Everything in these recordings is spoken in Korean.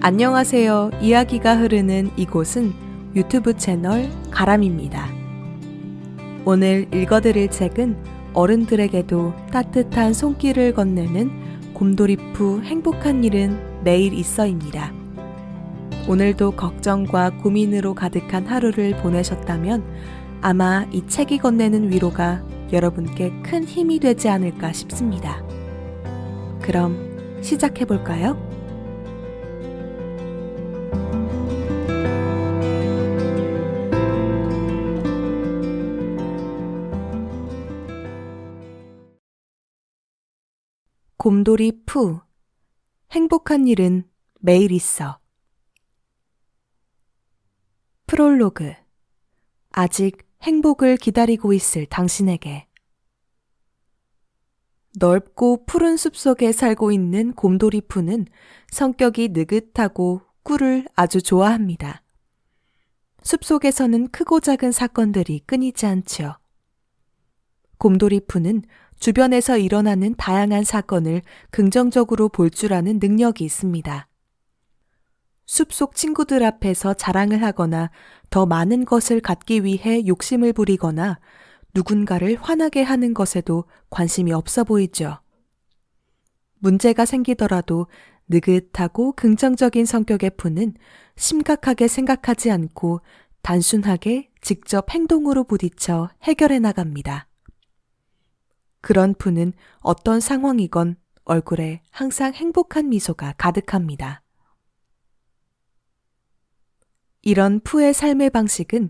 안녕하세요. 이야기가 흐르는 이곳은 유튜브 채널 가람입니다. 오늘 읽어드릴 책은 어른들에게도 따뜻한 손길을 건네는 곰돌이푸 행복한 일은 매일 있어입니다. 오늘도 걱정과 고민으로 가득한 하루를 보내셨다면 아마 이 책이 건네는 위로가 여러분께 큰 힘이 되지 않을까 싶습니다. 그럼 시작해볼까요? 곰돌이 푸 행복한 일은 매일 있어. 프롤로그 아직 행복을 기다리고 있을 당신에게. 넓고 푸른 숲속에 살고 있는 곰돌이 푸는 성격이 느긋하고 꿀을 아주 좋아합니다. 숲속에서는 크고 작은 사건들이 끊이지 않지요. 곰돌이 푸는 주변에서 일어나는 다양한 사건을 긍정적으로 볼 줄 아는 능력이 있습니다. 숲속 친구들 앞에서 자랑을 하거나 더 많은 것을 갖기 위해 욕심을 부리거나 누군가를 화나게 하는 것에도 관심이 없어 보이죠. 문제가 생기더라도 느긋하고 긍정적인 성격의 푸는 심각하게 생각하지 않고 단순하게 직접 행동으로 부딪혀 해결해 나갑니다. 그런 푸는 어떤 상황이건 얼굴에 항상 행복한 미소가 가득합니다. 이런 푸의 삶의 방식은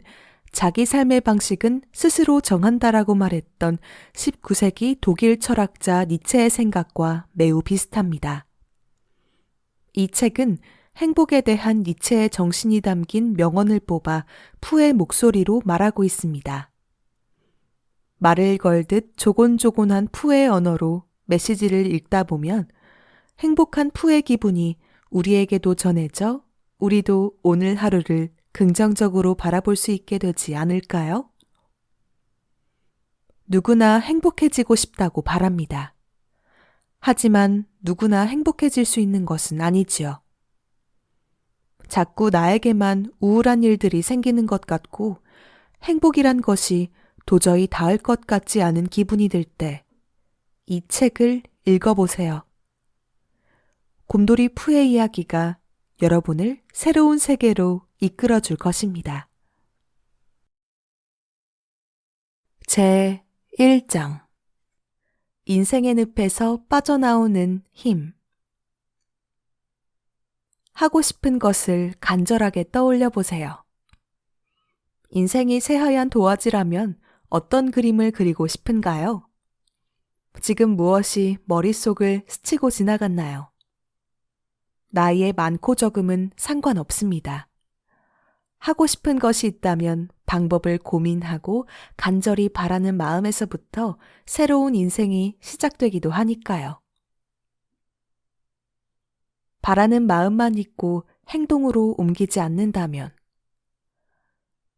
자기 삶의 방식은 스스로 정한다라고 말했던 19세기 독일 철학자 니체의 생각과 매우 비슷합니다. 이 책은 행복에 대한 니체의 정신이 담긴 명언을 뽑아 푸의 목소리로 말하고 있습니다. 말을 걸듯 조곤조곤한 푸의 언어로 메시지를 읽다 보면 행복한 푸의 기분이 우리에게도 전해져 우리도 오늘 하루를 긍정적으로 바라볼 수 있게 되지 않을까요? 누구나 행복해지고 싶다고 바랍니다. 하지만 누구나 행복해질 수 있는 것은 아니지요. 자꾸 나에게만 우울한 일들이 생기는 것 같고 행복이란 것이 도저히 닿을 것 같지 않은 기분이 들 때 이 책을 읽어보세요. 곰돌이 푸의 이야기가 여러분을 새로운 세계로 이끌어줄 것입니다. 제 1장 인생의 늪에서 빠져나오는 힘. 하고 싶은 것을 간절하게 떠올려 보세요. 인생이 새하얀 도화지라면 어떤 그림을 그리고 싶은가요? 지금 무엇이 머릿속을 스치고 지나갔나요? 나이의 많고 적음은 상관없습니다. 하고 싶은 것이 있다면 방법을 고민하고 간절히 바라는 마음에서부터 새로운 인생이 시작되기도 하니까요. 바라는 마음만 있고 행동으로 옮기지 않는다면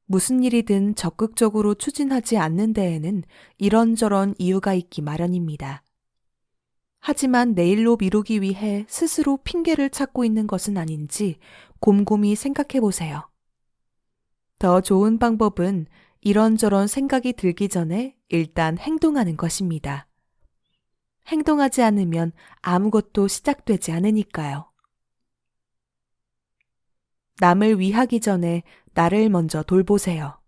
무슨 일이든 적극적으로 추진하지 않는 데에는 이런저런 이유가 있기 마련입니다. 하지만 내일로 미루기 위해 스스로 핑계를 찾고 있는 것은 아닌지 곰곰이 생각해 보세요. 더 좋은 방법은 이런저런 생각이 들기 전에 일단 행동하는 것입니다. 행동하지 않으면 아무것도 시작되지 않으니까요. 남을 위하기 전에 나를 먼저 돌보세요.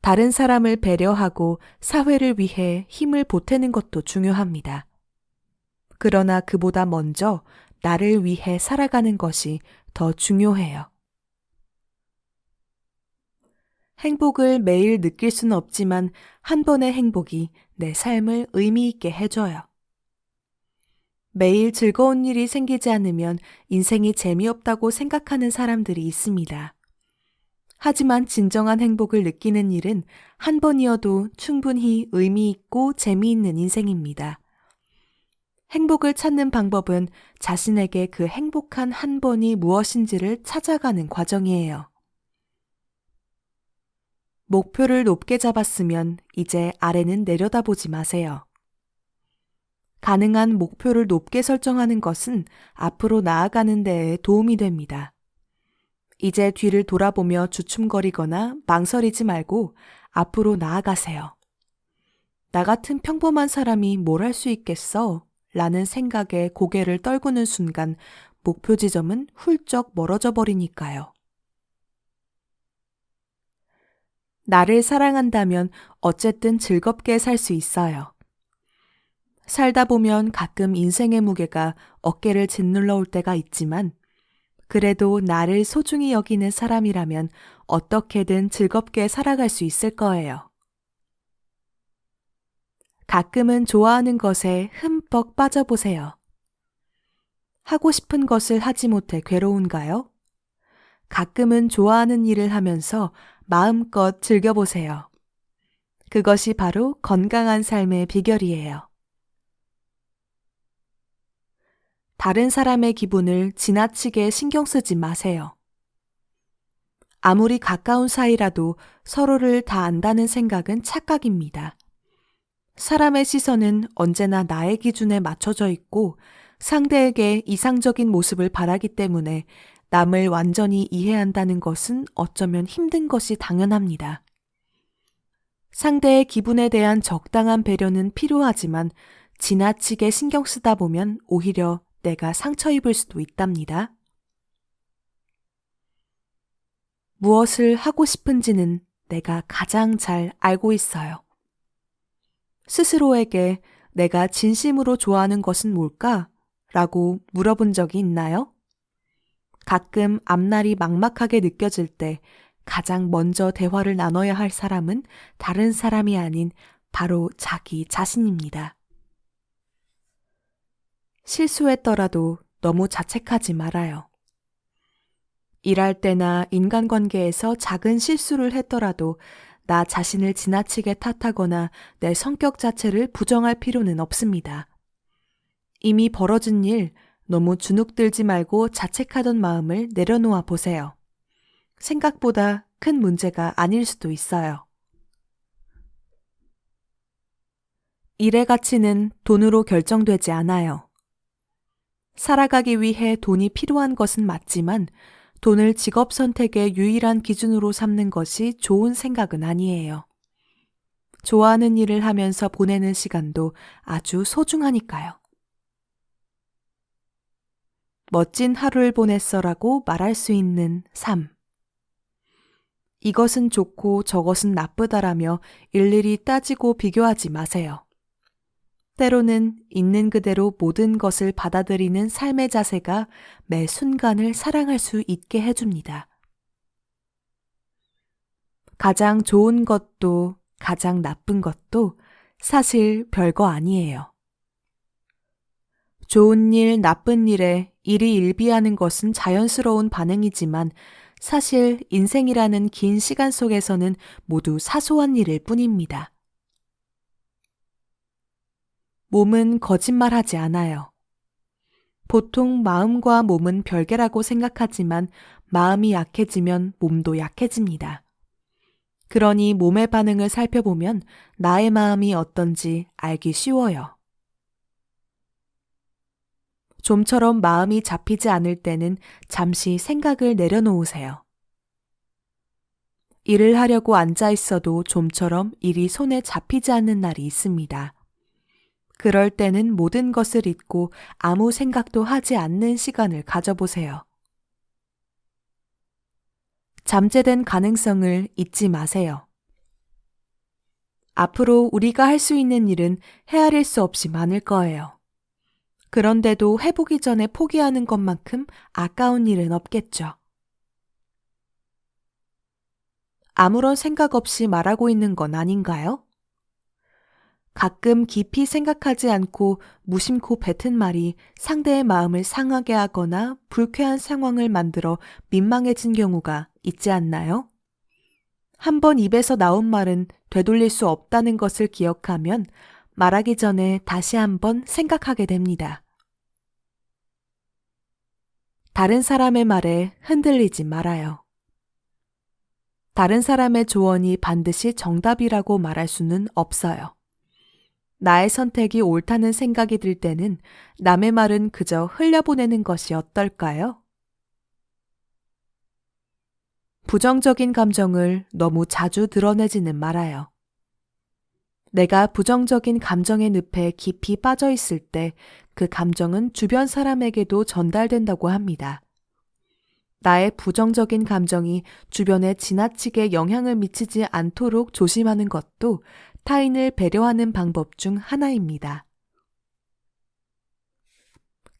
다른 사람을 배려하고 사회를 위해 힘을 보태는 것도 중요합니다. 그러나 그보다 먼저 나를 위해 살아가는 것이 더 중요해요. 행복을 매일 느낄 수는 없지만 한 번의 행복이 내 삶을 의미 있게 해줘요. 매일 즐거운 일이 생기지 않으면 인생이 재미없다고 생각하는 사람들이 있습니다. 하지만 진정한 행복을 느끼는 일은 한 번이어도 충분히 의미 있고 재미있는 인생입니다. 행복을 찾는 방법은 자신에게 그 행복한 한 번이 무엇인지를 찾아가는 과정이에요. 목표를 높게 잡았으면 이제 아래는 내려다보지 마세요. 가능한 목표를 높게 설정하는 것은 앞으로 나아가는 데에 도움이 됩니다. 이제 뒤를 돌아보며 주춤거리거나 망설이지 말고 앞으로 나아가세요. 나 같은 평범한 사람이 뭘 할 수 있겠어? 라는 생각에 고개를 떨구는 순간 목표 지점은 훌쩍 멀어져 버리니까요. 나를 사랑한다면 어쨌든 즐겁게 살 수 있어요. 살다 보면 가끔 인생의 무게가 어깨를 짓눌러 올 때가 있지만 그래도 나를 소중히 여기는 사람이라면 어떻게든 즐겁게 살아갈 수 있을 거예요. 가끔은 좋아하는 것에 흠뻑 빠져보세요. 하고 싶은 것을 하지 못해 괴로운가요? 가끔은 좋아하는 일을 하면서 마음껏 즐겨보세요. 그것이 바로 건강한 삶의 비결이에요. 다른 사람의 기분을 지나치게 신경 쓰지 마세요. 아무리 가까운 사이라도 서로를 다 안다는 생각은 착각입니다. 사람의 시선은 언제나 나의 기준에 맞춰져 있고 상대에게 이상적인 모습을 바라기 때문에 남을 완전히 이해한다는 것은 어쩌면 힘든 것이 당연합니다. 상대의 기분에 대한 적당한 배려는 필요하지만 지나치게 신경 쓰다 보면 오히려 내가 상처 입을 수도 있답니다. 무엇을 하고 싶은지는 내가 가장 잘 알고 있어요. 스스로에게 내가 진심으로 좋아하는 것은 뭘까? 라고 물어본 적이 있나요? 가끔 앞날이 막막하게 느껴질 때 가장 먼저 대화를 나눠야 할 사람은 다른 사람이 아닌 바로 자기 자신입니다. 실수했더라도 너무 자책하지 말아요. 일할 때나 인간관계에서 작은 실수를 했더라도 나 자신을 지나치게 탓하거나 내 성격 자체를 부정할 필요는 없습니다. 이미 벌어진 일 너무 주눅들지 말고 자책하던 마음을 내려놓아 보세요. 생각보다 큰 문제가 아닐 수도 있어요. 일의 가치는 돈으로 결정되지 않아요. 살아가기 위해 돈이 필요한 것은 맞지만 돈을 직업 선택의 유일한 기준으로 삼는 것이 좋은 생각은 아니에요. 좋아하는 일을 하면서 보내는 시간도 아주 소중하니까요. 멋진 하루를 보냈어라고 말할 수 있는 삶. 이것은 좋고 저것은 나쁘다라며 일일이 따지고 비교하지 마세요. 때로는 있는 그대로 모든 것을 받아들이는 삶의 자세가 매 순간을 사랑할 수 있게 해줍니다. 가장 좋은 것도 가장 나쁜 것도 사실 별거 아니에요. 좋은 일, 나쁜 일에 일희일비하는 것은 자연스러운 반응이지만 사실 인생이라는 긴 시간 속에서는 모두 사소한 일일 뿐입니다. 몸은 거짓말하지 않아요. 보통 마음과 몸은 별개라고 생각하지만 마음이 약해지면 몸도 약해집니다. 그러니 몸의 반응을 살펴보면 나의 마음이 어떤지 알기 쉬워요. 좀처럼 마음이 잡히지 않을 때는 잠시 생각을 내려놓으세요. 일을 하려고 앉아 있어도 좀처럼 일이 손에 잡히지 않는 날이 있습니다. 그럴 때는 모든 것을 잊고 아무 생각도 하지 않는 시간을 가져보세요. 잠재된 가능성을 잊지 마세요. 앞으로 우리가 할 수 있는 일은 헤아릴 수 없이 많을 거예요. 그런데도 해보기 전에 포기하는 것만큼 아까운 일은 없겠죠. 아무런 생각 없이 말하고 있는 건 아닌가요? 가끔 깊이 생각하지 않고 무심코 뱉은 말이 상대의 마음을 상하게 하거나 불쾌한 상황을 만들어 민망해진 경우가 있지 않나요? 한번 입에서 나온 말은 되돌릴 수 없다는 것을 기억하면 말하기 전에 다시 한번 생각하게 됩니다. 다른 사람의 말에 흔들리지 말아요. 다른 사람의 조언이 반드시 정답이라고 말할 수는 없어요. 나의 선택이 옳다는 생각이 들 때는 남의 말은 그저 흘려보내는 것이 어떨까요? 부정적인 감정을 너무 자주 드러내지는 말아요. 내가 부정적인 감정의 늪에 깊이 빠져 있을 때 그 감정은 주변 사람에게도 전달된다고 합니다. 나의 부정적인 감정이 주변에 지나치게 영향을 미치지 않도록 조심하는 것도 타인을 배려하는 방법 중 하나입니다.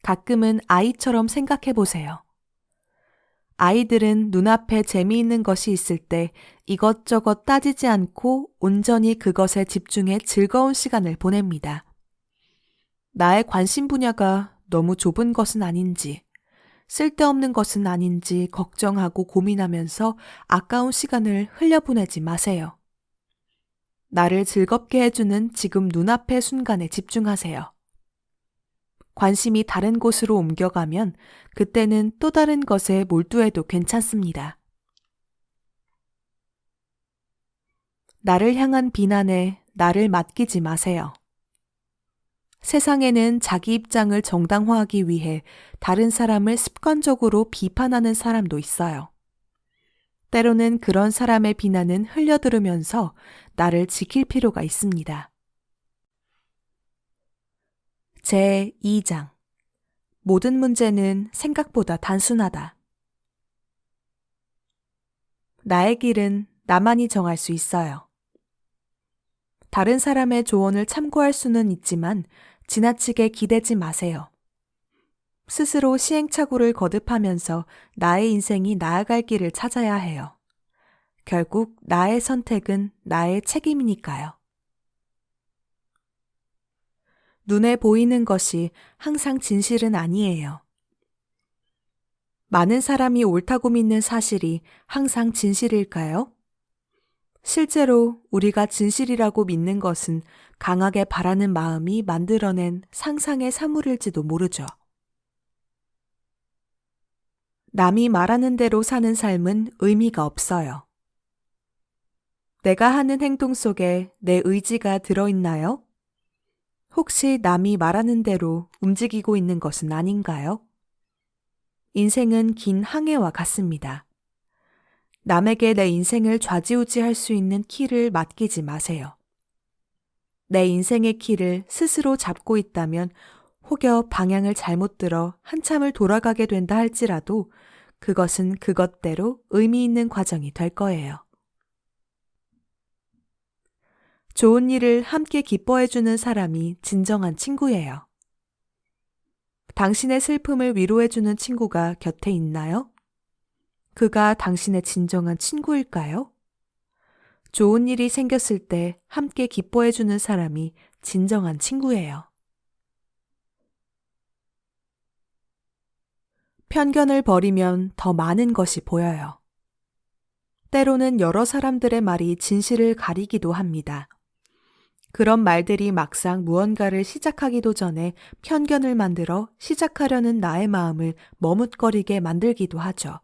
가끔은 아이처럼 생각해 보세요. 아이들은 눈앞에 재미있는 것이 있을 때 이것저것 따지지 않고 온전히 그것에 집중해 즐거운 시간을 보냅니다. 나의 관심 분야가 너무 좁은 것은 아닌지, 쓸데없는 것은 아닌지 걱정하고 고민하면서 아까운 시간을 흘려보내지 마세요. 나를 즐겁게 해주는 지금 눈앞의 순간에 집중하세요. 관심이 다른 곳으로 옮겨가면 그때는 또 다른 것에 몰두해도 괜찮습니다. 나를 향한 비난에 나를 맡기지 마세요. 세상에는 자기 입장을 정당화하기 위해 다른 사람을 습관적으로 비판하는 사람도 있어요. 때로는 그런 사람의 비난은 흘려들으면서 나를 지킬 필요가 있습니다. 제 2장. 모든 문제는 생각보다 단순하다. 나의 길은 나만이 정할 수 있어요. 다른 사람의 조언을 참고할 수는 있지만 지나치게 기대지 마세요. 스스로 시행착오를 거듭하면서 나의 인생이 나아갈 길을 찾아야 해요. 결국 나의 선택은 나의 책임이니까요. 눈에 보이는 것이 항상 진실은 아니에요. 많은 사람이 옳다고 믿는 사실이 항상 진실일까요? 실제로 우리가 진실이라고 믿는 것은 강하게 바라는 마음이 만들어낸 상상의 사물일지도 모르죠. 남이 말하는 대로 사는 삶은 의미가 없어요. 내가 하는 행동 속에 내 의지가 들어있나요? 혹시 남이 말하는 대로 움직이고 있는 것은 아닌가요? 인생은 긴 항해와 같습니다. 남에게 내 인생을 좌지우지할 수 있는 키를 맡기지 마세요. 내 인생의 키를 스스로 잡고 있다면 혹여 방향을 잘못 들어 한참을 돌아가게 된다 할지라도 그것은 그것대로 의미 있는 과정이 될 거예요. 좋은 일을 함께 기뻐해주는 사람이 진정한 친구예요. 당신의 슬픔을 위로해주는 친구가 곁에 있나요? 그가 당신의 진정한 친구일까요? 좋은 일이 생겼을 때 함께 기뻐해주는 사람이 진정한 친구예요. 편견을 버리면 더 많은 것이 보여요. 때로는 여러 사람들의 말이 진실을 가리기도 합니다. 그런 말들이 막상 무언가를 시작하기도 전에 편견을 만들어 시작하려는 나의 마음을 머뭇거리게 만들기도 하죠.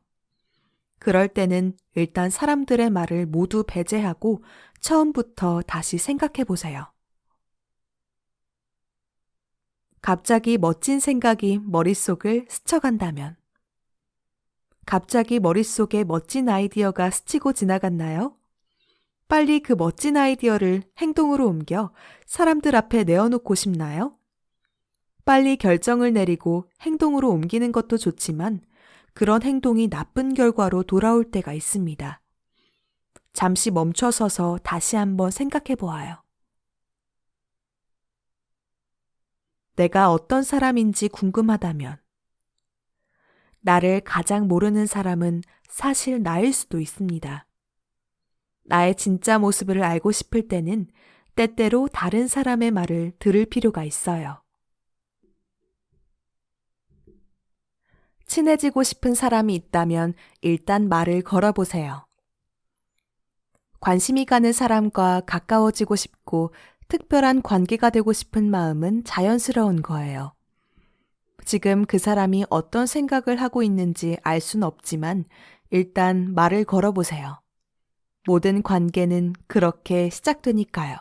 그럴 때는 일단 사람들의 말을 모두 배제하고 처음부터 다시 생각해 보세요. 갑자기 멋진 생각이 머릿속을 스쳐간다면, 갑자기 머릿속에 멋진 아이디어가 스치고 지나갔나요? 빨리 그 멋진 아이디어를 행동으로 옮겨 사람들 앞에 내어놓고 싶나요? 빨리 결정을 내리고 행동으로 옮기는 것도 좋지만 그런 행동이 나쁜 결과로 돌아올 때가 있습니다. 잠시 멈춰서서 다시 한번 생각해 보아요. 내가 어떤 사람인지 궁금하다면, 나를 가장 모르는 사람은 사실 나일 수도 있습니다. 나의 진짜 모습을 알고 싶을 때는 때때로 다른 사람의 말을 들을 필요가 있어요. 친해지고 싶은 사람이 있다면 일단 말을 걸어보세요. 관심이 가는 사람과 가까워지고 싶고 특별한 관계가 되고 싶은 마음은 자연스러운 거예요. 지금 그 사람이 어떤 생각을 하고 있는지 알 순 없지만 일단 말을 걸어보세요. 모든 관계는 그렇게 시작되니까요.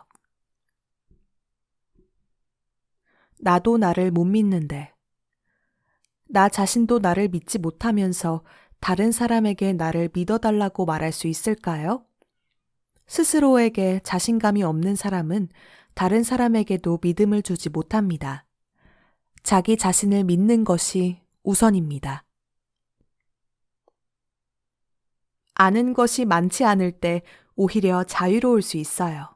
나도 나를 못 믿는데. 나 자신도 나를 믿지 못하면서 다른 사람에게 나를 믿어달라고 말할 수 있을까요? 스스로에게 자신감이 없는 사람은 다른 사람에게도 믿음을 주지 못합니다. 자기 자신을 믿는 것이 우선입니다. 아는 것이 많지 않을 때 오히려 자유로울 수 있어요.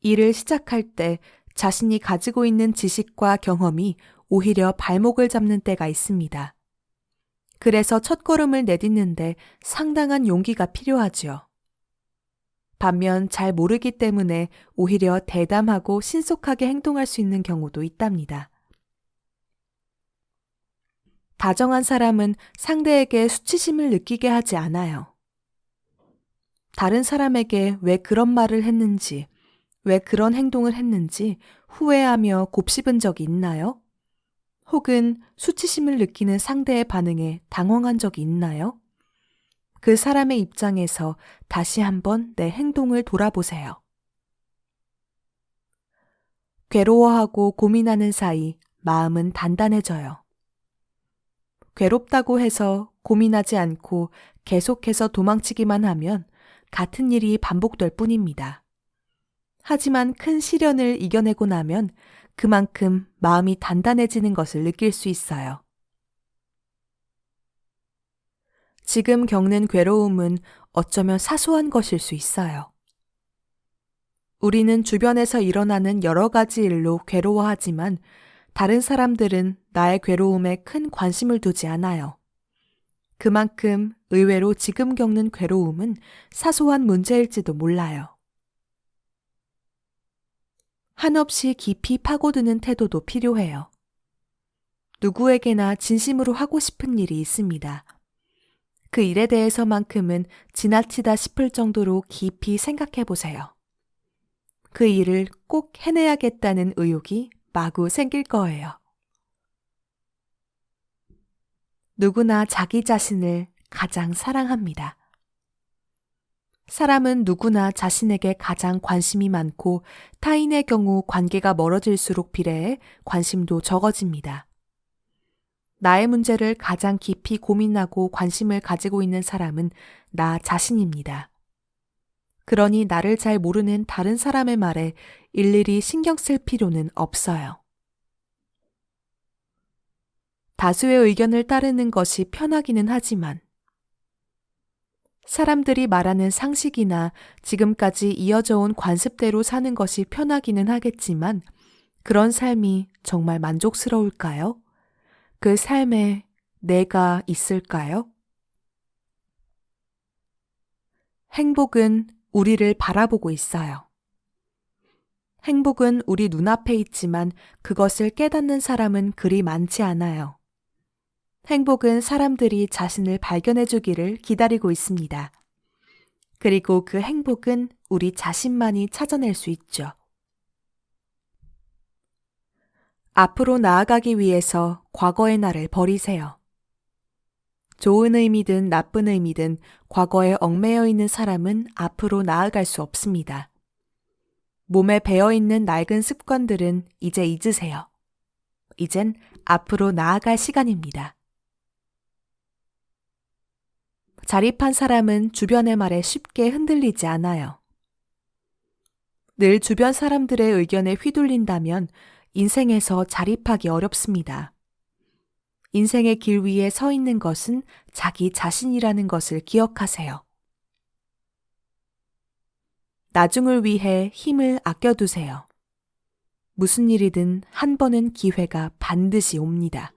일을 시작할 때 자신이 가지고 있는 지식과 경험이 오히려 발목을 잡는 때가 있습니다. 그래서 첫걸음을 내딛는데 상당한 용기가 필요하지요. 반면 잘 모르기 때문에 오히려 대담하고 신속하게 행동할 수 있는 경우도 있답니다. 다정한 사람은 상대에게 수치심을 느끼게 하지 않아요. 다른 사람에게 왜 그런 말을 했는지, 왜 그런 행동을 했는지 후회하며 곱씹은 적이 있나요? 혹은 수치심을 느끼는 상대의 반응에 당황한 적이 있나요? 그 사람의 입장에서 다시 한번 내 행동을 돌아보세요. 괴로워하고 고민하는 사이 마음은 단단해져요. 괴롭다고 해서 고민하지 않고 계속해서 도망치기만 하면 같은 일이 반복될 뿐입니다. 하지만 큰 시련을 이겨내고 나면 그만큼 마음이 단단해지는 것을 느낄 수 있어요. 지금 겪는 괴로움은 어쩌면 사소한 것일 수 있어요. 우리는 주변에서 일어나는 여러 가지 일로 괴로워하지만 다른 사람들은 나의 괴로움에 큰 관심을 두지 않아요. 그만큼 의외로 지금 겪는 괴로움은 사소한 문제일지도 몰라요. 한없이 깊이 파고드는 태도도 필요해요. 누구에게나 진심으로 하고 싶은 일이 있습니다. 그 일에 대해서만큼은 지나치다 싶을 정도로 깊이 생각해 보세요. 그 일을 꼭 해내야겠다는 의욕이 마구 생길 거예요. 누구나 자기 자신을 가장 사랑합니다. 사람은 누구나 자신에게 가장 관심이 많고 타인의 경우 관계가 멀어질수록 비례해 관심도 적어집니다. 나의 문제를 가장 깊이 고민하고 관심을 가지고 있는 사람은 나 자신입니다. 그러니 나를 잘 모르는 다른 사람의 말에 일일이 신경 쓸 필요는 없어요. 다수의 의견을 따르는 것이 편하기는 하지만 사람들이 말하는 상식이나 지금까지 이어져 온 관습대로 사는 것이 편하기는 하겠지만 그런 삶이 정말 만족스러울까요? 그 삶에 내가 있을까요? 행복은 우리를 바라보고 있어요. 행복은 우리 눈앞에 있지만 그것을 깨닫는 사람은 그리 많지 않아요. 행복은 사람들이 자신을 발견해 주기를 기다리고 있습니다. 그리고 그 행복은 우리 자신만이 찾아낼 수 있죠. 앞으로 나아가기 위해서 과거의 나를 버리세요. 좋은 의미든 나쁜 의미든 과거에 얽매여 있는 사람은 앞으로 나아갈 수 없습니다. 몸에 배어 있는 낡은 습관들은 이제 잊으세요. 이젠 앞으로 나아갈 시간입니다. 자립한 사람은 주변의 말에 쉽게 흔들리지 않아요. 늘 주변 사람들의 의견에 휘둘린다면 인생에서 자립하기 어렵습니다. 인생의 길 위에 서 있는 것은 자기 자신이라는 것을 기억하세요. 나중을 위해 힘을 아껴두세요. 무슨 일이든 한 번은 기회가 반드시 옵니다.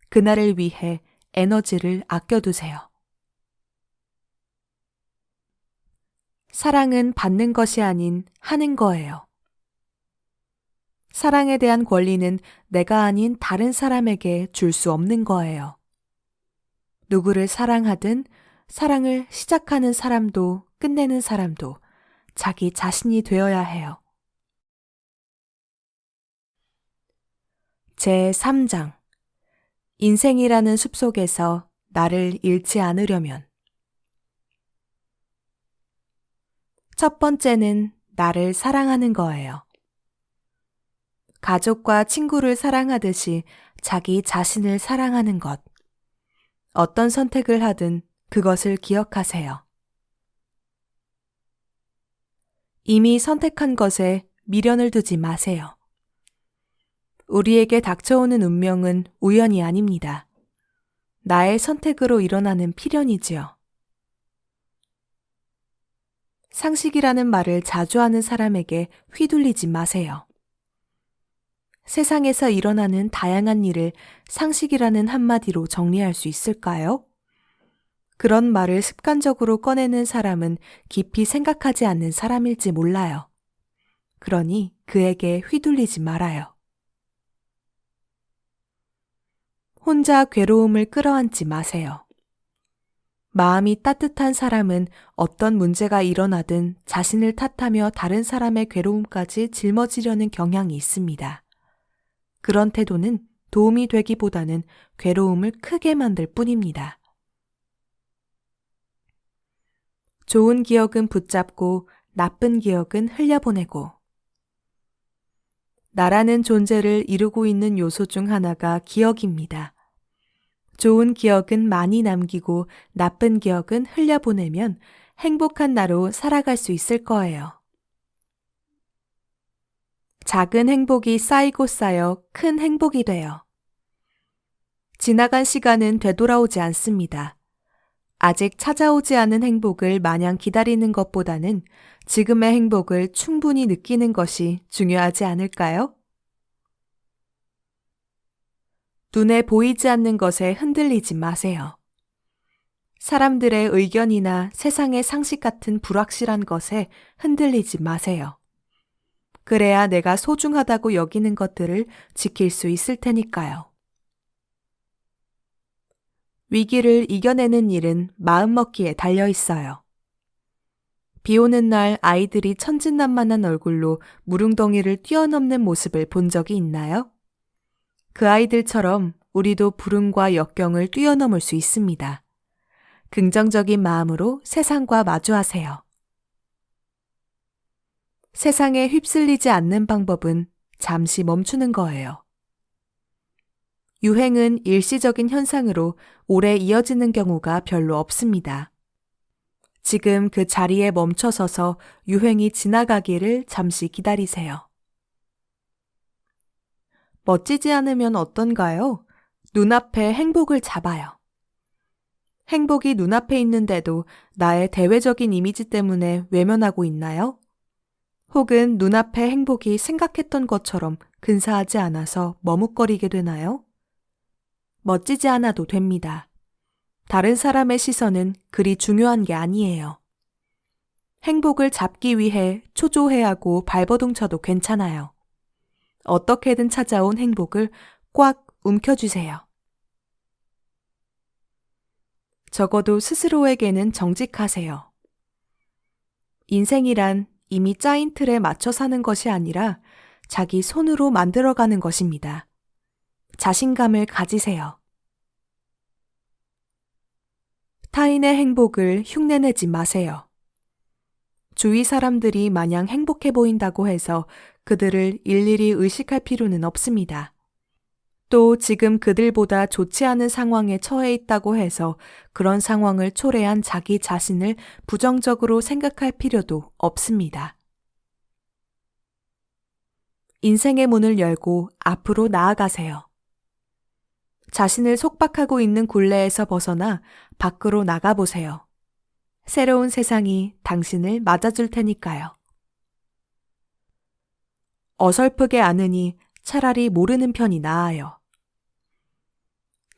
그날을 위해 에너지를 아껴두세요. 사랑은 받는 것이 아닌 하는 거예요. 사랑에 대한 권리는 내가 아닌 다른 사람에게 줄 수 없는 거예요. 누구를 사랑하든 사랑을 시작하는 사람도 끝내는 사람도 자기 자신이 되어야 해요. 제3장 인생이라는 숲속에서 나를 잃지 않으려면 첫 번째는 나를 사랑하는 거예요. 가족과 친구를 사랑하듯이 자기 자신을 사랑하는 것. 어떤 선택을 하든 그것을 기억하세요. 이미 선택한 것에 미련을 두지 마세요. 우리에게 닥쳐오는 운명은 우연이 아닙니다. 나의 선택으로 일어나는 필연이지요. 상식이라는 말을 자주 하는 사람에게 휘둘리지 마세요. 세상에서 일어나는 다양한 일을 상식이라는 한마디로 정리할 수 있을까요? 그런 말을 습관적으로 꺼내는 사람은 깊이 생각하지 않는 사람일지 몰라요. 그러니 그에게 휘둘리지 말아요. 혼자 괴로움을 끌어안지 마세요. 마음이 따뜻한 사람은 어떤 문제가 일어나든 자신을 탓하며 다른 사람의 괴로움까지 짊어지려는 경향이 있습니다. 그런 태도는 도움이 되기보다는 괴로움을 크게 만들 뿐입니다. 좋은 기억은 붙잡고 나쁜 기억은 흘려보내고. 나라는 존재를 이루고 있는 요소 중 하나가 기억입니다. 좋은 기억은 많이 남기고 나쁜 기억은 흘려보내면 행복한 나로 살아갈 수 있을 거예요. 작은 행복이 쌓이고 쌓여 큰 행복이 돼요. 지나간 시간은 되돌아오지 않습니다. 아직 찾아오지 않은 행복을 마냥 기다리는 것보다는 지금의 행복을 충분히 느끼는 것이 중요하지 않을까요? 눈에 보이지 않는 것에 흔들리지 마세요. 사람들의 의견이나 세상의 상식 같은 불확실한 것에 흔들리지 마세요. 그래야 내가 소중하다고 여기는 것들을 지킬 수 있을 테니까요. 위기를 이겨내는 일은 마음먹기에 달려 있어요. 비 오는 날 아이들이 천진난만한 얼굴로 무릉덩이를 뛰어넘는 모습을 본 적이 있나요? 그 아이들처럼 우리도 불운과 역경을 뛰어넘을 수 있습니다. 긍정적인 마음으로 세상과 마주하세요. 세상에 휩쓸리지 않는 방법은 잠시 멈추는 거예요. 유행은 일시적인 현상으로 오래 이어지는 경우가 별로 없습니다. 지금 그 자리에 멈춰서서 유행이 지나가기를 잠시 기다리세요. 멋지지 않으면 어떤가요? 눈앞에 행복을 잡아요. 행복이 눈앞에 있는데도 나의 대외적인 이미지 때문에 외면하고 있나요? 혹은 눈앞의 행복이 생각했던 것처럼 근사하지 않아서 머뭇거리게 되나요? 멋지지 않아도 됩니다. 다른 사람의 시선은 그리 중요한 게 아니에요. 행복을 잡기 위해 초조해하고 발버둥 쳐도 괜찮아요. 어떻게든 찾아온 행복을 꽉 움켜쥐세요. 적어도 스스로에게는 정직하세요. 인생이란 이미 짜인 틀에 맞춰 사는 것이 아니라 자기 손으로 만들어가는 것입니다. 자신감을 가지세요. 타인의 행복을 흉내내지 마세요. 주위 사람들이 마냥 행복해 보인다고 해서 그들을 일일이 의식할 필요는 없습니다. 또 지금 그들보다 좋지 않은 상황에 처해 있다고 해서 그런 상황을 초래한 자기 자신을 부정적으로 생각할 필요도 없습니다. 인생의 문을 열고 앞으로 나아가세요. 자신을 속박하고 있는 굴레에서 벗어나 밖으로 나가보세요. 새로운 세상이 당신을 맞아줄 테니까요. 어설프게 아느니 차라리 모르는 편이 나아요.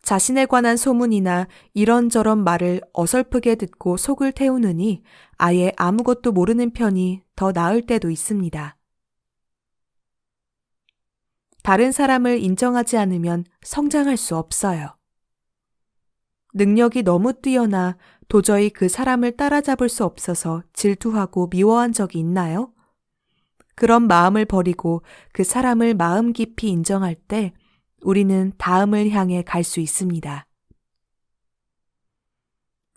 자신에 관한 소문이나 이런저런 말을 어설프게 듣고 속을 태우느니 아예 아무것도 모르는 편이 더 나을 때도 있습니다. 다른 사람을 인정하지 않으면 성장할 수 없어요. 능력이 너무 뛰어나 도저히 그 사람을 따라잡을 수 없어서 질투하고 미워한 적이 있나요? 그런 마음을 버리고 그 사람을 마음 깊이 인정할 때 우리는 다음을 향해 갈 수 있습니다.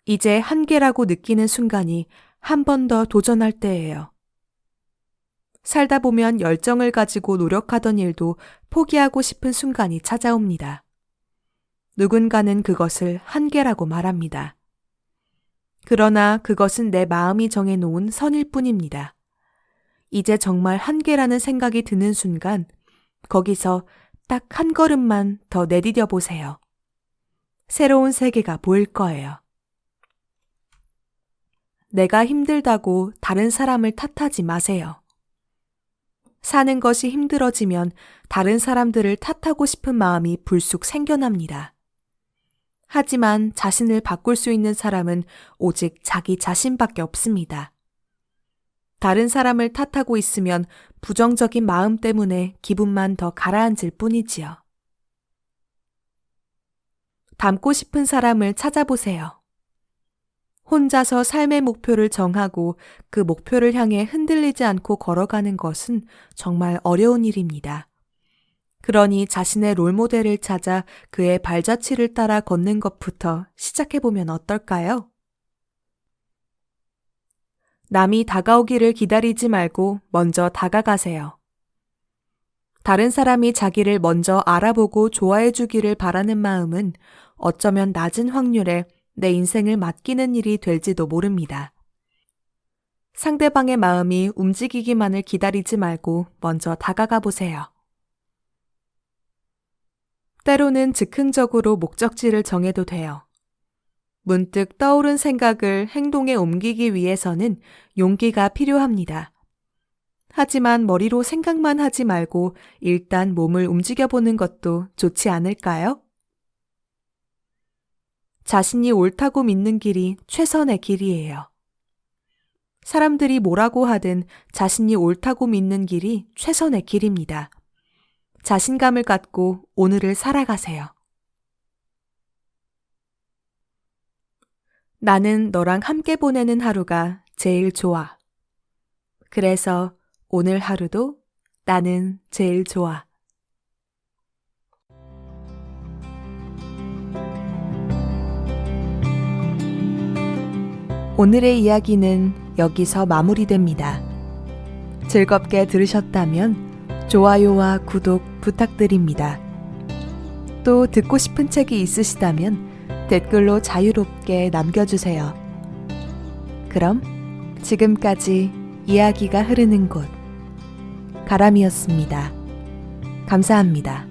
이제 한계라고 느끼는 순간이 한 번 더 도전할 때예요. 살다 보면 열정을 가지고 노력하던 일도 포기하고 싶은 순간이 찾아옵니다. 누군가는 그것을 한계라고 말합니다. 그러나 그것은 내 마음이 정해놓은 선일 뿐입니다. 이제 정말 한계라는 생각이 드는 순간 거기서 딱 한 걸음만 더 내디뎌 보세요. 새로운 세계가 보일 거예요. 내가 힘들다고 다른 사람을 탓하지 마세요. 사는 것이 힘들어지면 다른 사람들을 탓하고 싶은 마음이 불쑥 생겨납니다. 하지만 자신을 바꿀 수 있는 사람은 오직 자기 자신밖에 없습니다. 다른 사람을 탓하고 있으면 부정적인 마음 때문에 기분만 더 가라앉을 뿐이지요. 닮고 싶은 사람을 찾아보세요. 혼자서 삶의 목표를 정하고 그 목표를 향해 흔들리지 않고 걸어가는 것은 정말 어려운 일입니다. 그러니 자신의 롤모델을 찾아 그의 발자취를 따라 걷는 것부터 시작해보면 어떨까요? 남이 다가오기를 기다리지 말고 먼저 다가가세요. 다른 사람이 자기를 먼저 알아보고 좋아해주기를 바라는 마음은 어쩌면 낮은 확률에 내 인생을 맡기는 일이 될지도 모릅니다. 상대방의 마음이 움직이기만을 기다리지 말고 먼저 다가가 보세요. 때로는 즉흥적으로 목적지를 정해도 돼요. 문득 떠오른 생각을 행동에 옮기기 위해서는 용기가 필요합니다. 하지만 머리로 생각만 하지 말고 일단 몸을 움직여보는 것도 좋지 않을까요? 자신이 옳다고 믿는 길이 최선의 길이에요. 사람들이 뭐라고 하든 자신이 옳다고 믿는 길이 최선의 길입니다. 자신감을 갖고 오늘을 살아가세요. 나는 너랑 함께 보내는 하루가 제일 좋아. 그래서 오늘 하루도 나는 제일 좋아. 오늘의 이야기는 여기서 마무리됩니다. 즐겁게 들으셨다면 좋아요와 구독 부탁드립니다. 또 듣고 싶은 책이 있으시다면 댓글로 자유롭게 남겨주세요. 그럼 지금까지 이야기가 흐르는 곳 가람이었습니다. 감사합니다.